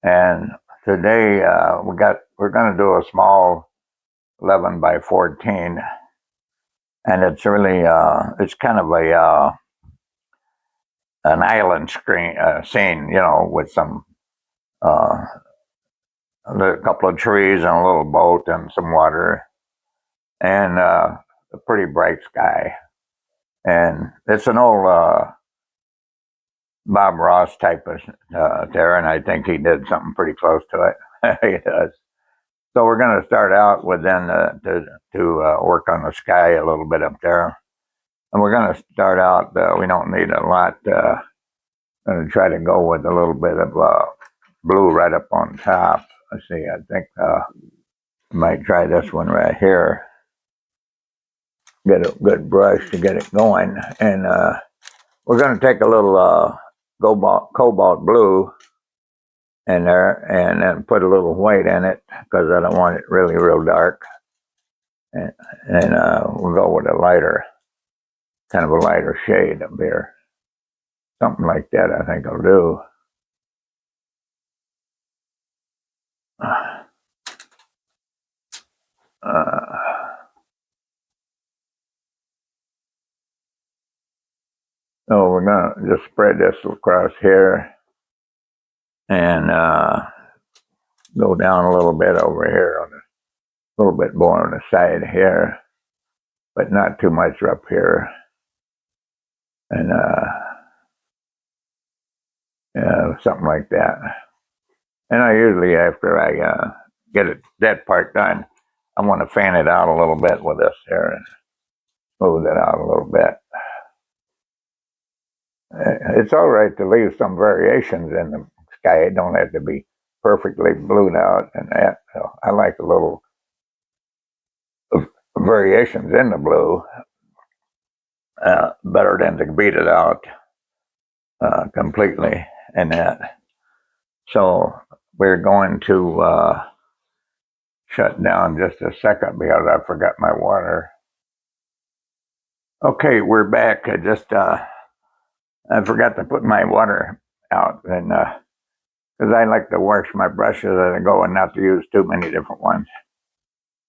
And today we're going to do a small 11 by 14, and it's really it's kind of a an island scene, with some a couple of trees and a little boat and some water and a pretty bright sky. And it's an old Bob Ross type of there, and I think he did something pretty close to it. He does. So we're going to start out with then to work on the sky a little bit up there. And we're going to start out, we don't need a lot. Going to try to go with a little bit of blue right up on top. Let's see, I think I might try this one right here. Get a good brush to get it going. And we're going to take a little cobalt blue in there and then put a little white in it because I don't want it really real dark. And we'll go with a lighter, kind of a lighter shade up here. Something like that I think I'll do. So we're going to just spread this across here and go down a little bit over here on a little bit more on the side here, but not too much up here. And yeah, something like that. And I usually, after I get that part done, I want to fan it out a little bit with this here and smooth it out a little bit. It's all right to leave some variations in the sky. It don't have to be perfectly blued out and that. So I like a little variations in the blue better than to beat it out completely and that. So we're going to shut down just a second because I forgot my water. Okay, we're back. I forgot to put my water out, and because I like to wash my brushes as I go and not to use too many different ones.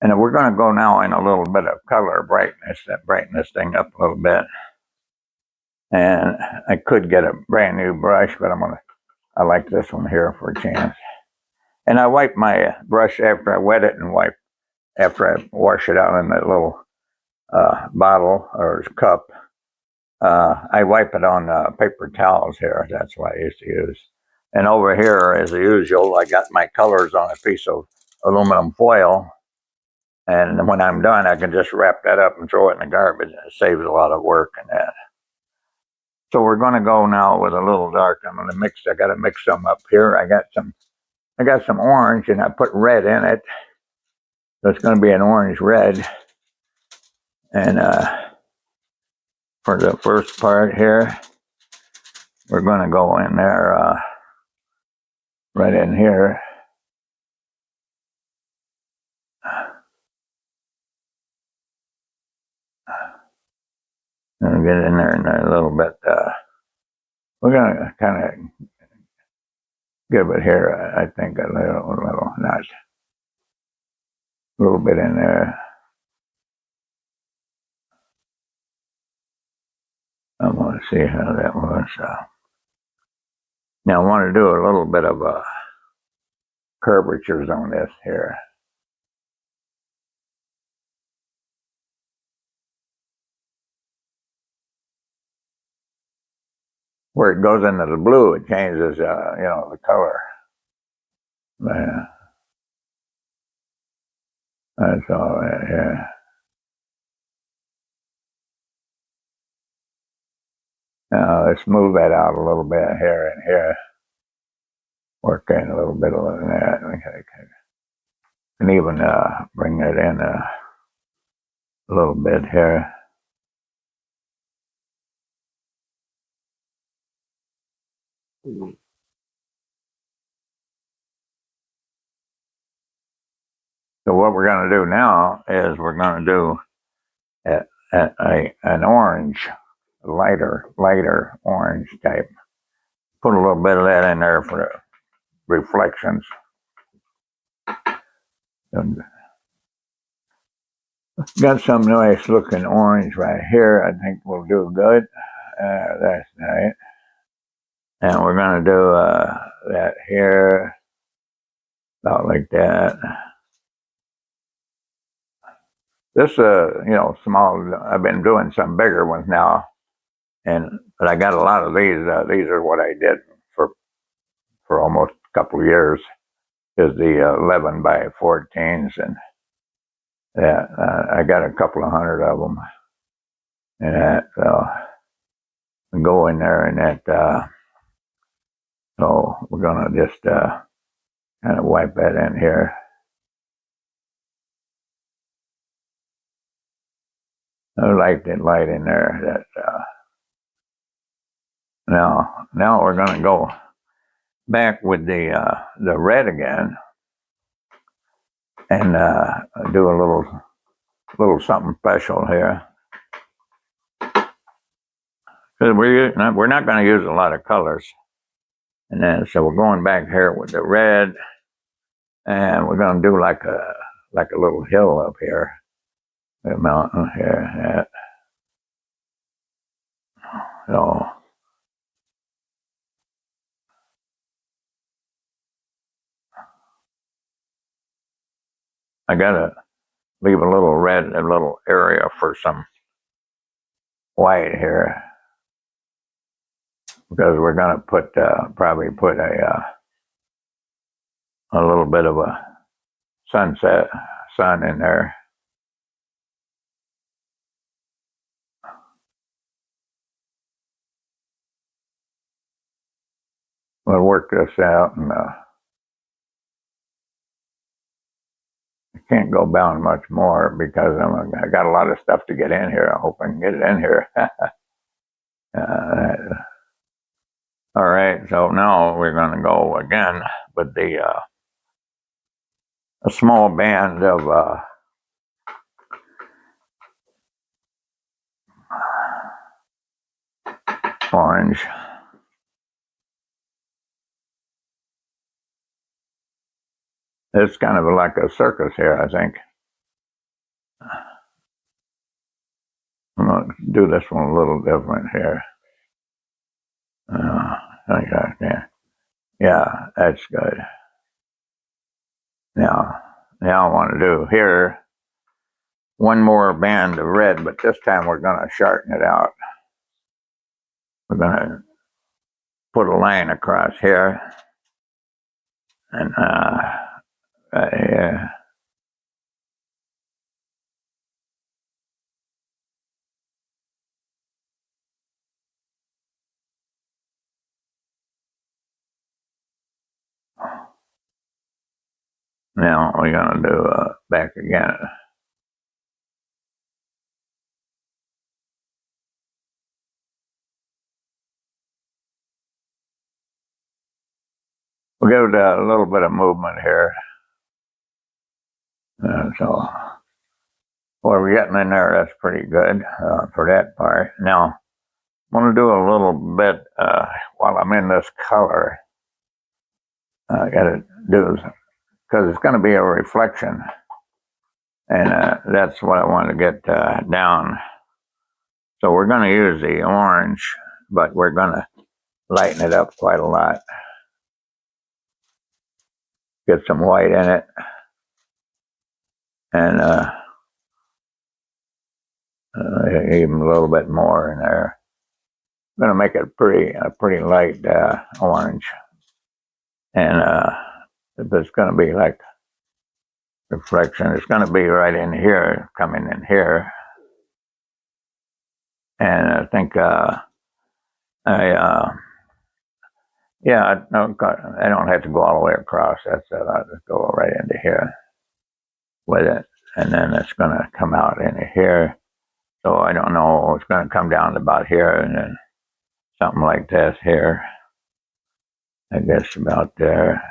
And we're going to go now in a little bit of color brightness, that brighten this thing up a little bit. And I could get a brand new brush, but I like this one here for a chance. And I wipe my brush after I wet it and wipe after I wash it out in that little bottle or cup. I wipe it on paper towels here. That's what I used to use. And over here, as usual, I got my colors on a piece of aluminum foil. And when I'm done, I can just wrap that up and throw it in the garbage. It saves a lot of work and that. So we're going to go now with a little dark. I got to mix some up here. I got some orange, and I put red in it. So it's going to be an orange red. And for the first part here, we're going to go in there, right in here. And get in there in a little bit. We're going to kind of give it here, I think, a little, not a little bit in there. I want to see how that was. Now I want to do a little bit of curvatures on this here. Where it goes into the blue, it changes, the color. Yeah. That's all right here. Now let's move that out a little bit here and here. Work in a little bit of that. And even bring that in a little bit here. So what we're going to do now is we're going to do an orange, lighter orange type. Put a little bit of that in there for the reflections. And got some nice looking orange right here. I think we'll do good. That's nice. And we're going to do that here, about like that. This, small, I've been doing some bigger ones now, but I got a lot of these. These are what I did for almost a couple of years, is the 11 by 14s, and I got a couple of hundred of them, and that, so go in there and that, so we're gonna just kind of wipe that in here. I like that light in there. That now we're gonna go back with the red again, and do a little something special here. Because we're not going to use a lot of colors, and then so we're going back here with the red, and we're going to do like a little hill up here, a mountain here. So I gotta leave a little area for some white here, because we're gonna probably put a little bit of a sun in there. We'll work this out, and I can't go down much more because I got a lot of stuff to get in here. I hope I can get it in here. All right, so now we're going to go again with a small band of orange. It's kind of like a circus here, I think. I'm going to do this one a little different here. Yeah, that's good. Now I want to do here one more band of red, but this time we're going to sharpen it out. We're going to put a line across here, and right here. Now we're going to do back again. We'll give it a little bit of movement here. So what we're getting in there, that's pretty good for that part. Now, I'm going to do a little bit while I'm in this color. I got to do, because it's going to be a reflection, and that's what I want to get down. So we're going to use the orange, but we're going to lighten it up quite a lot. Get some white in it, and even a little bit more in there. I'm gonna make it a pretty light orange, and if it's gonna be like reflection, it's gonna be right in here, coming in here, and I think I yeah, I don't have to go all the way across. That's it. I'll just go right into here with it, and then it's gonna come out into here. So I don't know. It's gonna come down to about here, and then something like this here. I guess about there.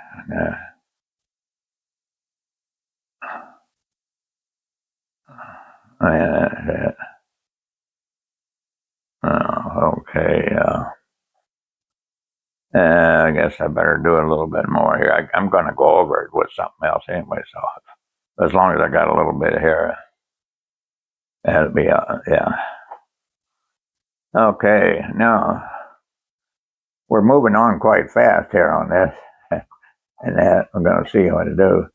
Okay. I guess I better do a little bit more here. I'm going to go over it with something else anyway. So as long as I got a little bit of here, that'll be yeah. Okay. Now we're moving on quite fast here on this, and that we're going to see what to do.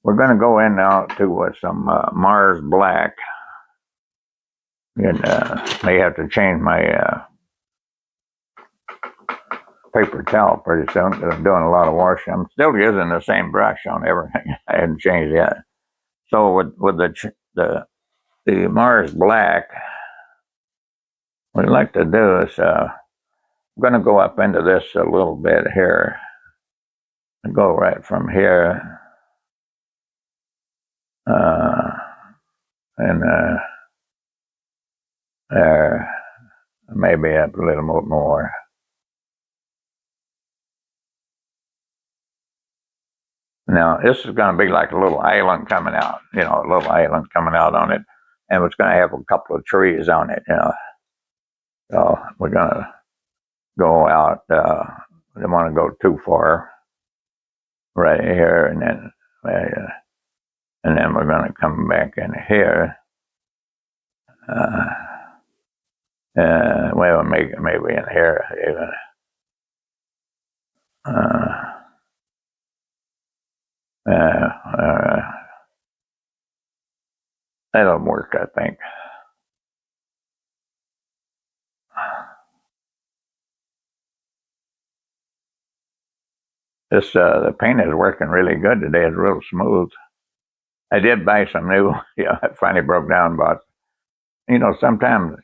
We're going to go in now to some Mars Black. And may have to change my paper towel pretty soon because I'm doing a lot of washing. I'm still using the same brush on everything. I haven't changed yet. So with the Mars Black, what I'd like to do is I'm going to go up into this a little bit here and go right from here and there, maybe up a little bit more. Now, this is going to be like a little island coming out, a little island coming out on it. And it's going to have a couple of trees on it, So we're going to go out. We don't want to go too far right here. And then we're going to come back in here. Well, maybe in here even. That'll work, I think. The paint is working really good today. It's real smooth. I did buy some new. It finally broke down, but sometimes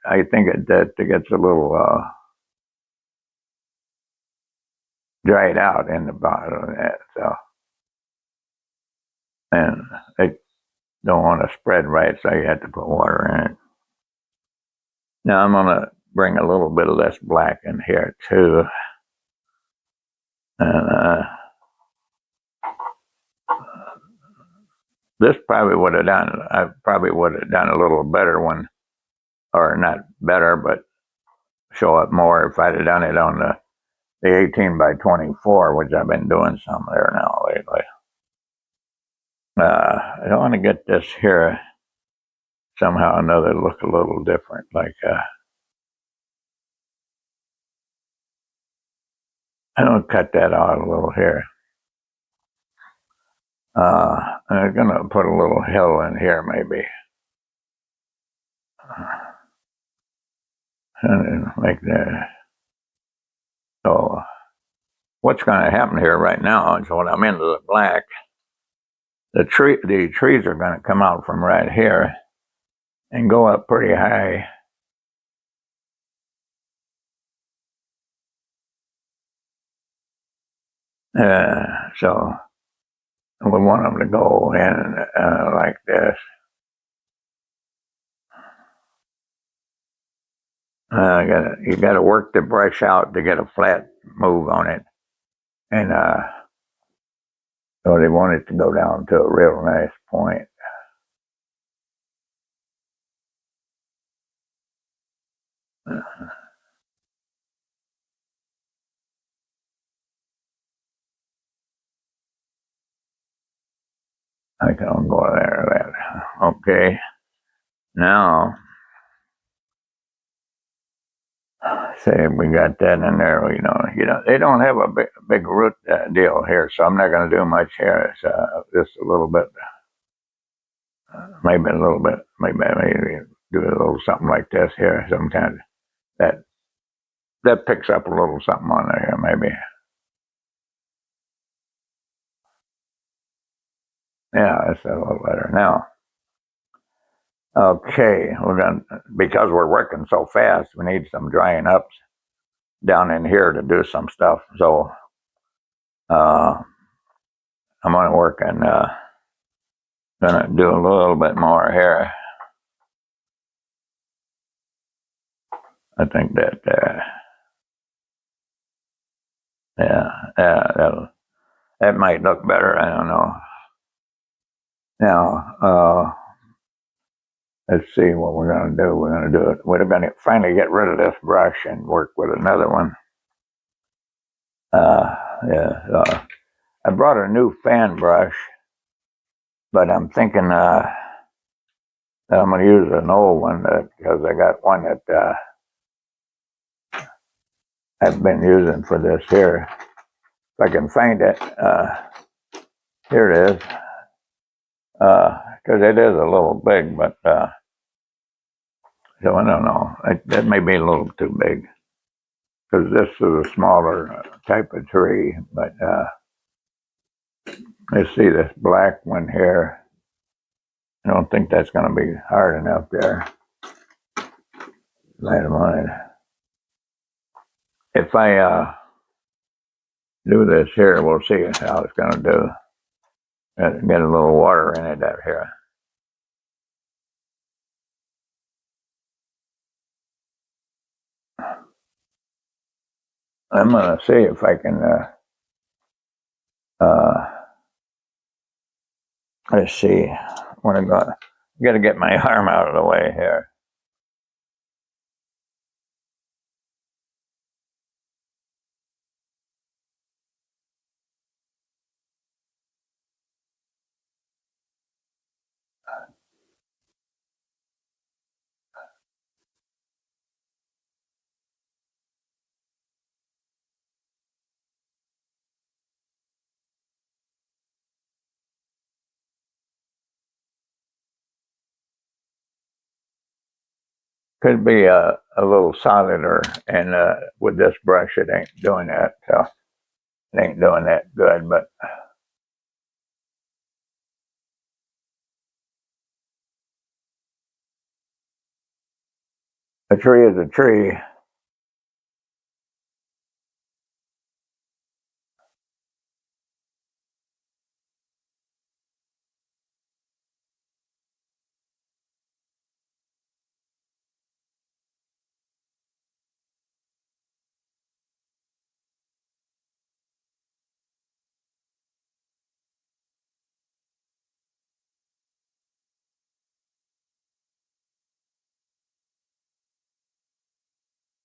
I think it gets a little dried out in the bottom of that. So, and they don't want to spread right, so you have to put water in it. Now I'm gonna bring a little bit of this black in here too, and this probably would have done. I probably would have done a little better one, or not better, but show up more if I'd have done it on the 18 by 24, which I've been doing some there now lately. I don't want to get this here somehow or another look a little different, like I'm gonna cut that out a little here. I'm gonna put a little hill in here maybe. And make that. So what's going to happen here right now is when I'm into the black, the trees are going to come out from right here and go up pretty high. So we want them to go in like this. You got to work the brush out to get a flat move on it, and so they want it to go down to a real nice point. I can go there. Okay, now say we got that in there. They don't have a big root deal here, so I'm not going to do much here. It's just a little bit, maybe a little bit, maybe do a little something like this here. Sometimes that picks up a little something on there, maybe. Yeah, that's a little better now. Okay, because we're working so fast, we need some drying ups down in here to do some stuff. So uh, I'm going to work and gonna do a little bit more here. I think that yeah, that might look better. I don't know. Now let's see what we're gonna do. We're gonna do it. We're gonna finally get rid of this brush and work with another one. Yeah. I brought a new fan brush, but I'm thinking that I'm going to use an old one because I got one that I've been using for this here. If I can find it, here it is. Because it is a little big, but so I don't know. That may be a little too big because this is a smaller type of tree. But let's see this black one here. I don't think that's going to be hard enough there. Light of mine. If I do this here, we'll see how it's going to do. Get a little water in it out here. I'm going to see if I can, let's see, when I'm going to, got to get my arm out of the way here. Could be a little solider, and with this brush, it ain't doing that. So it ain't doing that good, but a tree is a tree.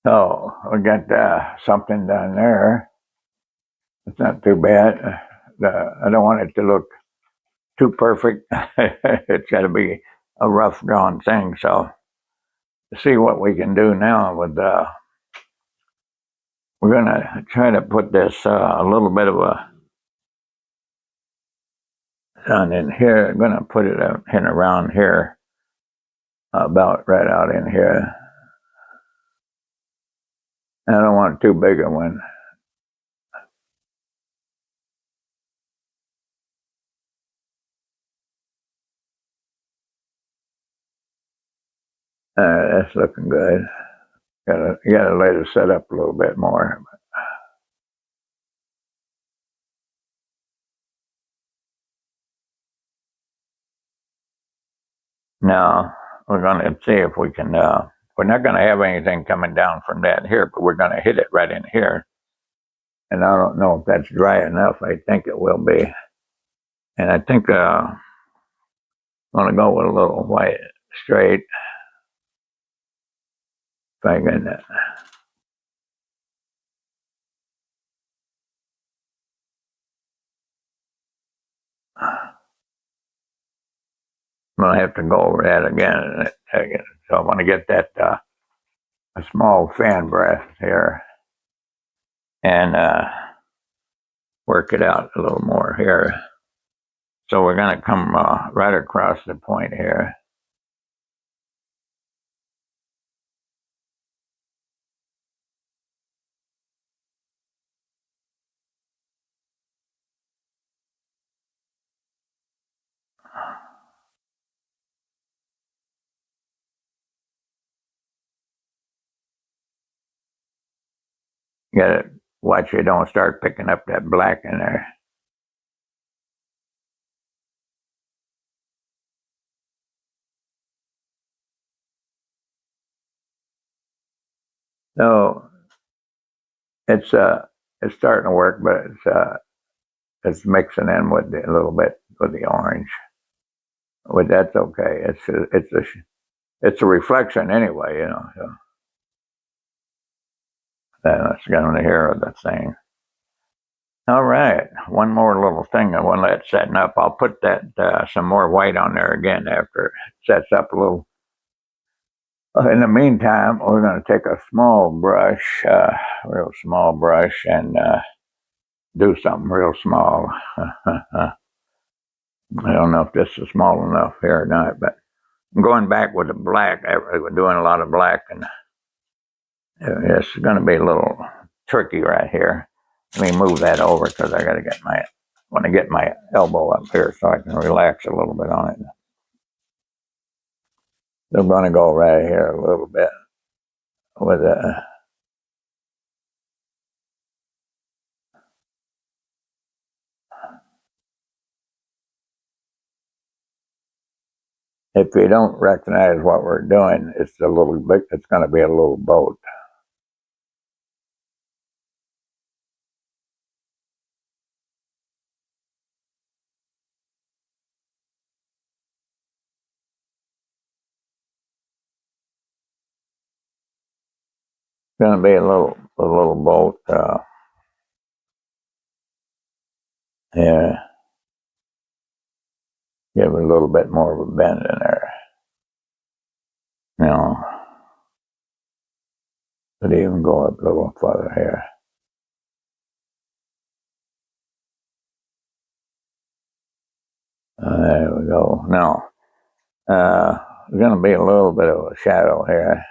So we got something down there. It's not too bad. I don't want it to look too perfect. It's got to be a rough drawn thing. So see what we can do now with we're gonna try to put this a little bit of a sun in here. I'm gonna put it out in around here, about right out in here. I don't want too big a one. That's looking good. Gotta let it set up a little bit more. Now we're gonna see if we can. We're not gonna have anything coming down from that here, but we're gonna hit it right in here. And I don't know if that's dry enough. I think it will be. And I think I'm gonna go with a little white straight. If I can. I'm gonna have to go over that again. So I want to get that a small fan breath here and work it out a little more here. So we're going to come right across the point here. You got to watch you don't start picking up that black in there. So it's starting to work, but it's mixing in with a little bit with the orange. But that's okay. It's a reflection anyway, you know. So that's going to hear the thing. All right, one more little thing I want to let setting up. I'll put that some more white on there again after it sets up a little. In the meantime, we're going to take a small brush, real small brush, and do something real small. I don't know if this is small enough here or not, but I'm going back with the black. We're doing a lot of black, and it's going to be a little tricky right here. Let me move that over because I got to want to get my elbow up here so I can relax a little bit on it. I'm going to go right here a little bit with if you don't recognize what we're doing, it's a little bit. It's going to be a little boat. It's going to be a little boat. Yeah, give it a little bit more of a bend in there. You know, could even go up a little further here. There we go. Now, there's going to be a little bit of a shadow here.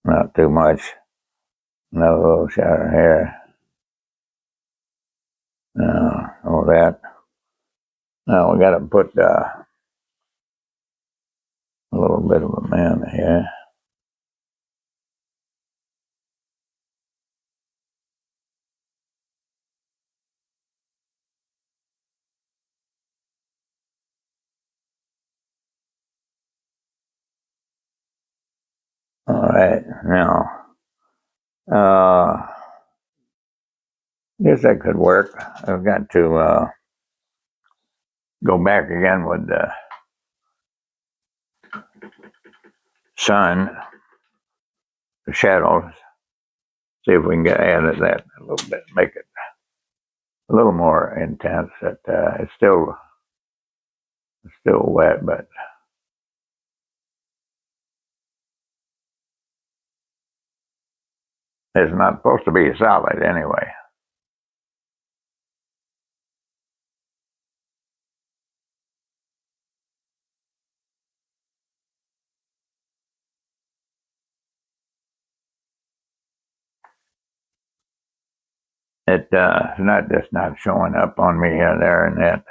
Not too much. Another little shadow here. All that. Now we got to put a little bit of a man here. All right, now, guess that could work. I've got to go back again with the sun, the shadows, see if we can get added that a little bit, make it a little more intense. It's still wet, but it's not supposed to be solid anyway. It's not showing up on me there and that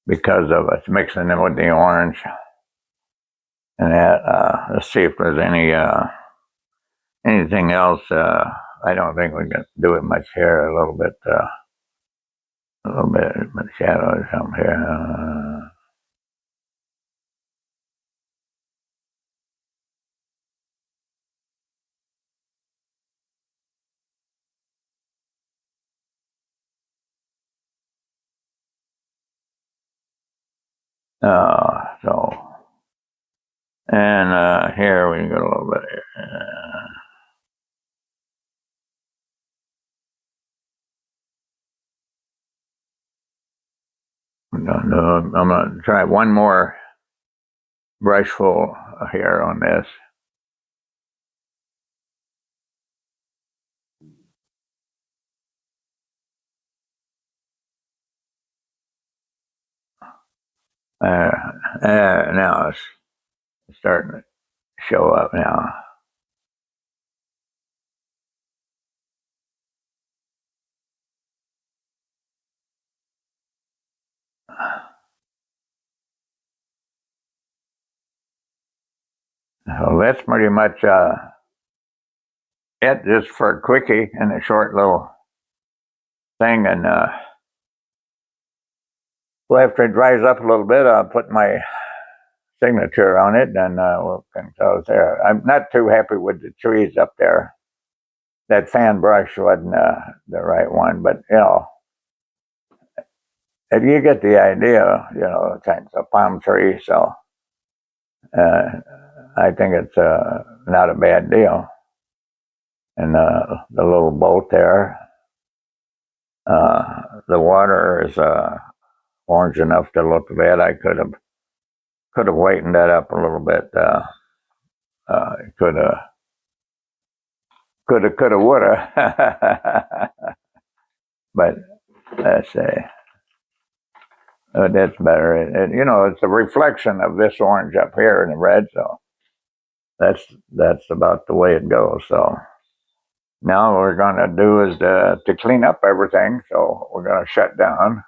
because of it's mixing it with the orange and that. Let's see if there's anything else. I don't think we can do it much here. A little bit of shadow or something here. So, and here we can go a little bit here. I'm going to try one more brushful here on this. Now it's starting to show up now. So that's pretty much it, just for a quickie and a short little thing. And well, after it dries up a little bit, I'll put my signature on it, and we'll can close there. I'm not too happy with the trees up there. That fan brush wasn't the right one, but if you get the idea, it's a palm tree, so uh, I think it's not a bad deal. And the little boat there, the water is orange enough to look bad. I could have whitened that up a little bit. Coulda, woulda. But let's say that's better. It's a reflection of this orange up here in the red, so that's about the way it goes. So now what we're going to do is to clean up everything. So we're going to shut down.